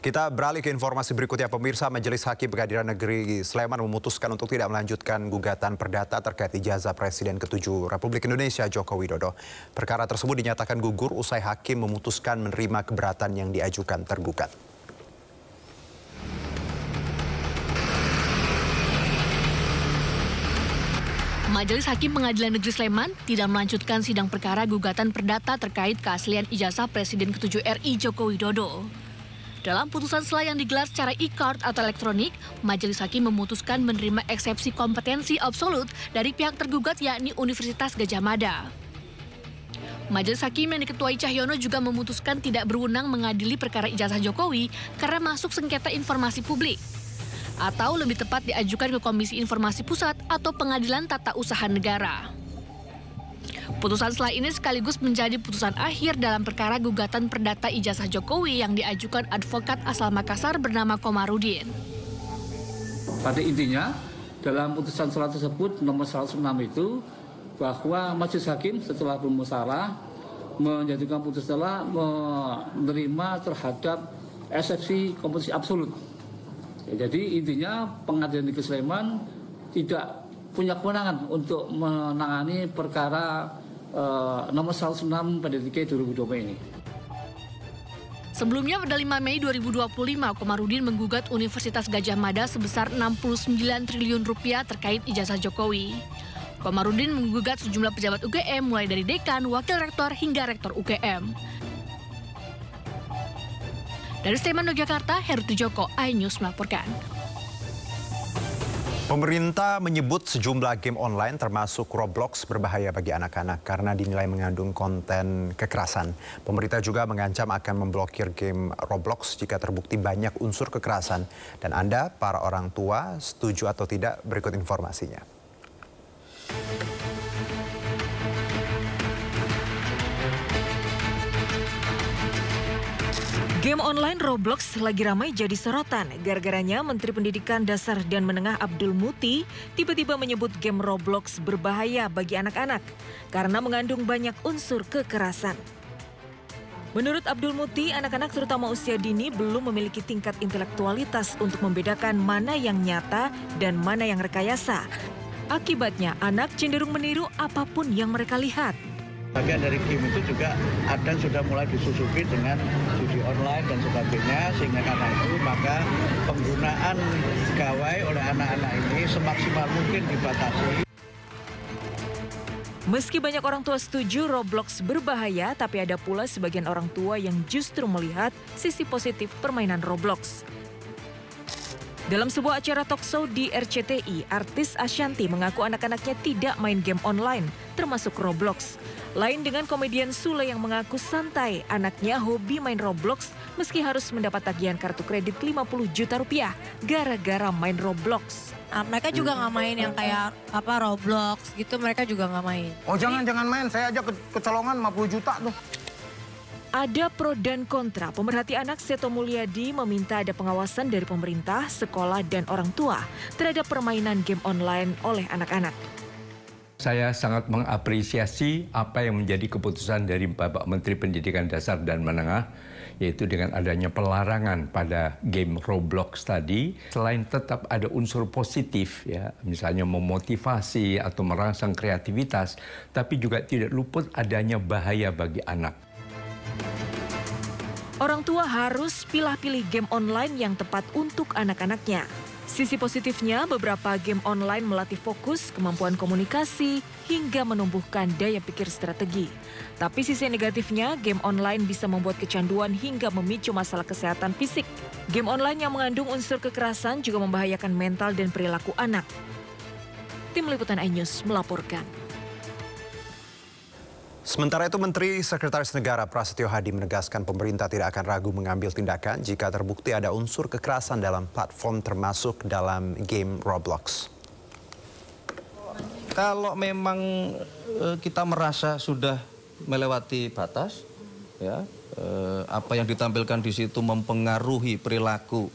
Kita beralih ke informasi berikutnya. Pemirsa, Majelis Hakim Pengadilan Negeri Sleman memutuskan untuk tidak melanjutkan gugatan perdata terkait ijazah Presiden ke-7 Republik Indonesia Joko Widodo. Perkara tersebut dinyatakan gugur usai hakim memutuskan menerima keberatan yang diajukan tergugat. Majelis Hakim Pengadilan Negeri Sleman tidak melanjutkan sidang perkara gugatan perdata terkait keaslian ijazah Presiden ke-7 RI Joko Widodo. Dalam putusan selah yang digelar secara e-card atau elektronik, Majelis Hakim memutuskan menerima eksepsi kompetensi absolut dari pihak tergugat yakni Universitas Gadjah Mada. Majelis Hakim yang diketuai Cahyono juga memutuskan tidak berwenang mengadili perkara ijazah Jokowi karena masuk sengketa informasi publik. Atau lebih tepat diajukan ke Komisi Informasi Pusat atau Pengadilan Tata Usaha Negara. Putusan selah ini sekaligus menjadi putusan akhir dalam perkara gugatan perdata ijazah Jokowi yang diajukan advokat asal Makassar bernama Komarudin. Pada intinya, dalam putusan selah tersebut nomor 106 itu, bahwa Majelis Hakim setelah bermusyawarah menjatuhkan putusan selah menerima terhadap eksepsi kompetensi absolut. Ya, jadi intinya Pengadilan Negeri Sleman tidak punya kewenangan untuk menangani perkara nomor 106 pada 2020 ini. Sebelumnya pada 5 Mei 2025, Komarudin menggugat Universitas Gadjah Mada sebesar 69 triliun rupiah terkait ijazah Jokowi. Komarudin menggugat sejumlah pejabat UGM mulai dari dekan, wakil rektor hingga rektor UGM. Dari Sleman, Yogyakarta, Heru Trijoko, iNews melaporkan. Pemerintah menyebut sejumlah game online termasuk Roblox berbahaya bagi anak-anak karena dinilai mengandung konten kekerasan. Pemerintah juga mengancam akan memblokir game Roblox jika terbukti banyak unsur kekerasan. Dan Anda, para orang tua, setuju atau tidak? Berikut informasinya. Game online Roblox lagi ramai jadi sorotan. Gara-garanya Menteri Pendidikan Dasar dan Menengah Abdul Muti tiba-tiba menyebut game Roblox berbahaya bagi anak-anak karena mengandung banyak unsur kekerasan. Menurut Abdul Muti, anak-anak terutama usia dini belum memiliki tingkat intelektualitas untuk membedakan mana yang nyata dan mana yang rekayasa. Akibatnya, anak cenderung meniru apapun yang mereka lihat. Bagian dari game itu juga ada sudah mulai disusupi dengan judi online dan sebagainya, sehingga karena itu maka penggunaan gawai oleh anak-anak ini semaksimal mungkin dibatasi. Meski banyak orang tua setuju Roblox berbahaya, tapi ada pula sebagian orang tua yang justru melihat sisi positif permainan Roblox. Dalam sebuah acara talkshow di RCTI, artis Ashanti mengaku anak-anaknya tidak main game online, termasuk Roblox. Lain dengan komedian Sule yang mengaku santai, anaknya hobi main Roblox meski harus mendapat tagihan kartu kredit 50 juta rupiah gara-gara main Roblox. Mereka juga nggak main yang kayak Roblox gitu, mereka juga nggak main. Oh jangan main, saya aja kecolongan 50 juta tuh. Ada pro dan kontra. Pemerhati anak Seto Mulyadi meminta ada pengawasan dari pemerintah, sekolah, dan orang tua terhadap permainan game online oleh anak-anak. Saya sangat mengapresiasi apa yang menjadi keputusan dari Bapak Menteri Pendidikan Dasar dan Menengah, yaitu dengan adanya pelarangan pada game Roblox tadi. Selain tetap ada unsur positif, ya, misalnya memotivasi atau merangsang kreativitas, tapi juga tidak luput adanya bahaya bagi anak. Orang tua harus pilih-pilih game online yang tepat untuk anak-anaknya. Sisi positifnya, beberapa game online melatih fokus, kemampuan komunikasi, hingga menumbuhkan daya pikir strategi. Tapi sisi negatifnya, game online bisa membuat kecanduan hingga memicu masalah kesehatan fisik. Game online yang mengandung unsur kekerasan juga membahayakan mental dan perilaku anak. Tim Liputan iNews melaporkan. Sementara itu, Menteri Sekretaris Negara Prasetyo Hadi menegaskan pemerintah tidak akan ragu mengambil tindakan jika terbukti ada unsur kekerasan dalam platform termasuk dalam game Roblox. Kalau memang kita merasa sudah melewati batas, ya, apa yang ditampilkan di situ mempengaruhi perilaku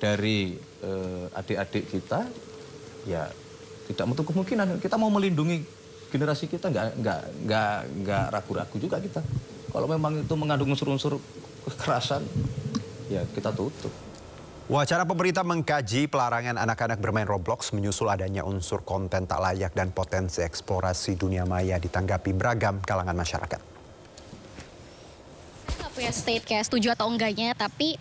dari adik-adik kita, ya tidak menutup kemungkinan kita mau melindungi generasi kita, nggak ragu-ragu juga kita. Kalau memang itu mengandung unsur-unsur kekerasan, ya kita tutup. Wacana pemerintah mengkaji pelarangan anak-anak bermain Roblox menyusul adanya unsur konten tak layak dan potensi eksplorasi dunia maya ditanggapi beragam kalangan masyarakat. Punya state kayak setuju atau enggaknya, tapi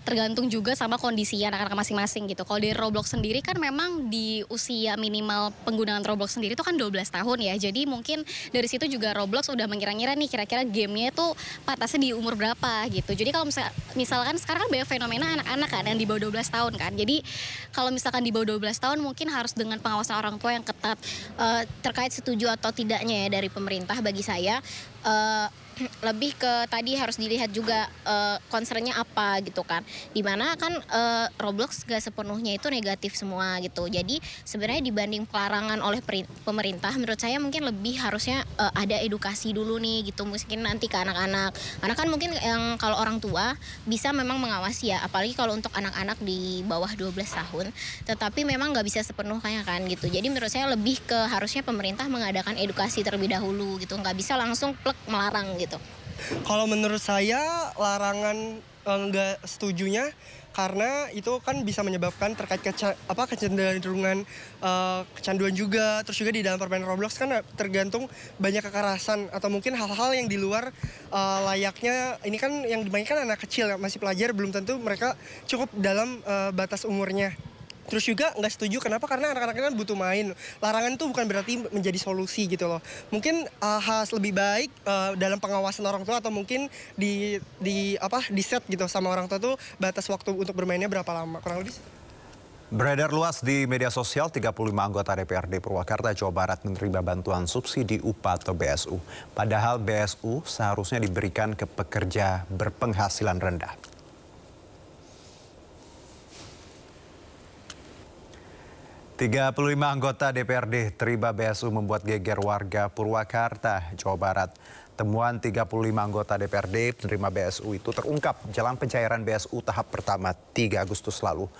tergantung juga sama kondisi anak-anak masing-masing gitu. Kalau dari Roblox sendiri kan memang di usia minimal penggunaan Roblox sendiri itu kan 12 tahun ya. Jadi mungkin dari situ juga Roblox udah mengira-ngira nih kira-kira gamenya itu patasnya di umur berapa gitu. Jadi kalau misalkan sekarang kan banyak fenomena anak-anak kan yang di bawah 12 tahun kan. Jadi kalau misalkan di bawah 12 tahun mungkin harus dengan pengawasan orang tua yang ketat terkait setuju atau tidaknya ya dari pemerintah bagi saya. Lebih ke tadi harus dilihat juga concernnya apa gitu kan, dimana kan Roblox gak sepenuhnya itu negatif semua gitu. Jadi sebenarnya dibanding pelarangan oleh pemerintah, menurut saya mungkin lebih harusnya ada edukasi dulu nih gitu, mungkin nanti ke anak-anak. Karena kan mungkin yang kalau orang tua bisa memang mengawasi ya, apalagi kalau untuk anak-anak di bawah 12 tahun, tetapi memang gak bisa sepenuhnya kan gitu. Jadi menurut saya lebih ke harusnya pemerintah mengadakan edukasi terlebih dahulu gitu, nggak bisa langsung plek melarang gitu. Kalau menurut saya larangan nggak setujunya karena itu kan bisa menyebabkan terkait kecenderungan kecanduan juga. Terus juga di dalam permainan Roblox kan tergantung banyak kekerasan atau mungkin hal-hal yang di luar layaknya. Ini kan yang dimainkan anak kecil masih pelajar, belum tentu mereka cukup dalam batas umurnya. Terus juga nggak setuju kenapa, karena anak-anak kan butuh main. Larangan itu bukan berarti menjadi solusi gitu loh. Mungkin lebih baik dalam pengawasan orang tua atau mungkin di set gitu sama orang tua tuh batas waktu untuk bermainnya berapa lama, kurang lebih. Beredar luas di media sosial 35 anggota DPRD Purwakarta, Jawa Barat menerima bantuan subsidi upah atau BSU. Padahal BSU seharusnya diberikan ke pekerja berpenghasilan rendah. 35 anggota DPRD terima BSU membuat geger warga Purwakarta, Jawa Barat. Temuan 35 anggota DPRD penerima BSU itu terungkap jelang pencairan BSU tahap pertama 3 Agustus lalu.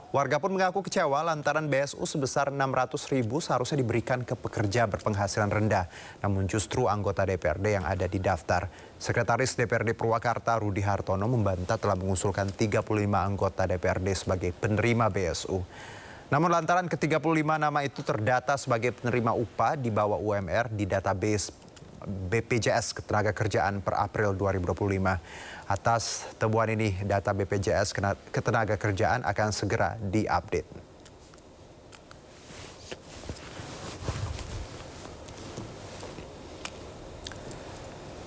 Warga pun mengaku kecewa lantaran BSU sebesar 600.000 seharusnya diberikan ke pekerja berpenghasilan rendah. Namun justru anggota DPRD yang ada di daftar. Sekretaris DPRD Purwakarta Rudi Hartono membantah telah mengusulkan 35 anggota DPRD sebagai penerima BSU. Namun lantaran ke-35 nama itu terdata sebagai penerima upah di bawah UMR di database BPJS Ketenagakerjaan per April 2025. Atas temuan ini, data BPJS Ketenagakerjaan akan segera diupdate.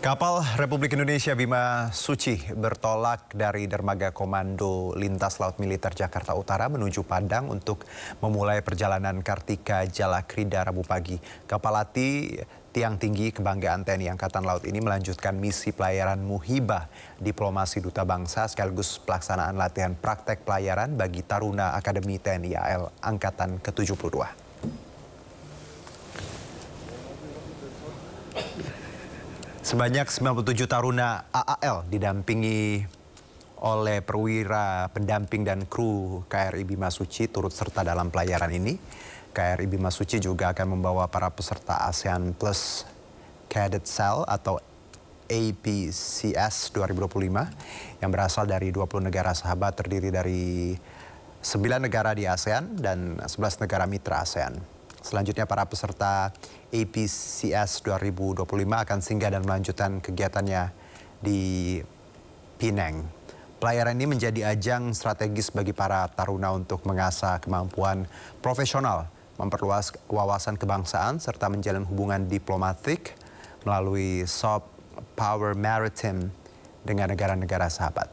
Kapal Republik Indonesia Bima Suci bertolak dari Dermaga Komando Lintas Laut Militer Jakarta Utara menuju Padang untuk memulai perjalanan Kartika Jalakrida Rabu pagi. Kapal latih Tiang Tinggi Kebanggaan TNI Angkatan Laut ini melanjutkan misi pelayaran Muhibah Diplomasi Duta Bangsa sekaligus pelaksanaan latihan praktek pelayaran bagi Taruna Akademi TNI AL Angkatan ke-72. Sebanyak 97 taruna AAL didampingi oleh perwira pendamping dan kru KRI Bima Suci turut serta dalam pelayaran ini. KRI Bima Suci juga akan membawa para peserta ASEAN Plus Cadet Cell atau APCS 2025 yang berasal dari 20 negara sahabat terdiri dari 9 negara di ASEAN dan 11 negara mitra ASEAN. Selanjutnya para peserta APCS 2025 akan singgah dan melanjutkan kegiatannya di Penang. Pelayaran ini menjadi ajang strategis bagi para taruna untuk mengasah kemampuan profesional, memperluas wawasan kebangsaan, serta menjalin hubungan diplomatik melalui soft power maritime dengan negara-negara sahabat.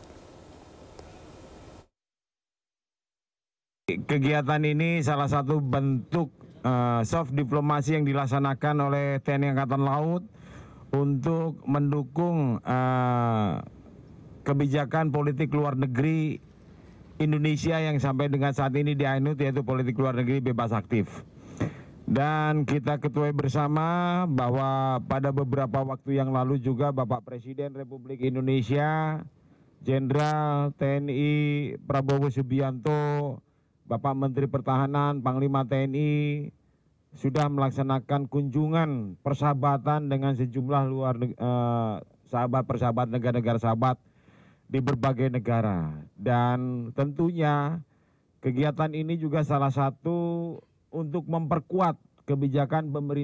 Kegiatan ini salah satu bentuk soft diplomasi yang dilaksanakan oleh TNI Angkatan Laut untuk mendukung kebijakan politik luar negeri Indonesia yang sampai dengan saat ini dianut, yaitu politik luar negeri bebas aktif. Dan kita ketahui bersama bahwa pada beberapa waktu yang lalu juga Bapak Presiden Republik Indonesia, Jenderal TNI Prabowo Subianto, Bapak Menteri Pertahanan, Panglima TNI sudah melaksanakan kunjungan persahabatan dengan sejumlah persahabat negara-negara sahabat di berbagai negara. Dan tentunya kegiatan ini juga salah satu untuk memperkuat kebijakan pemerintah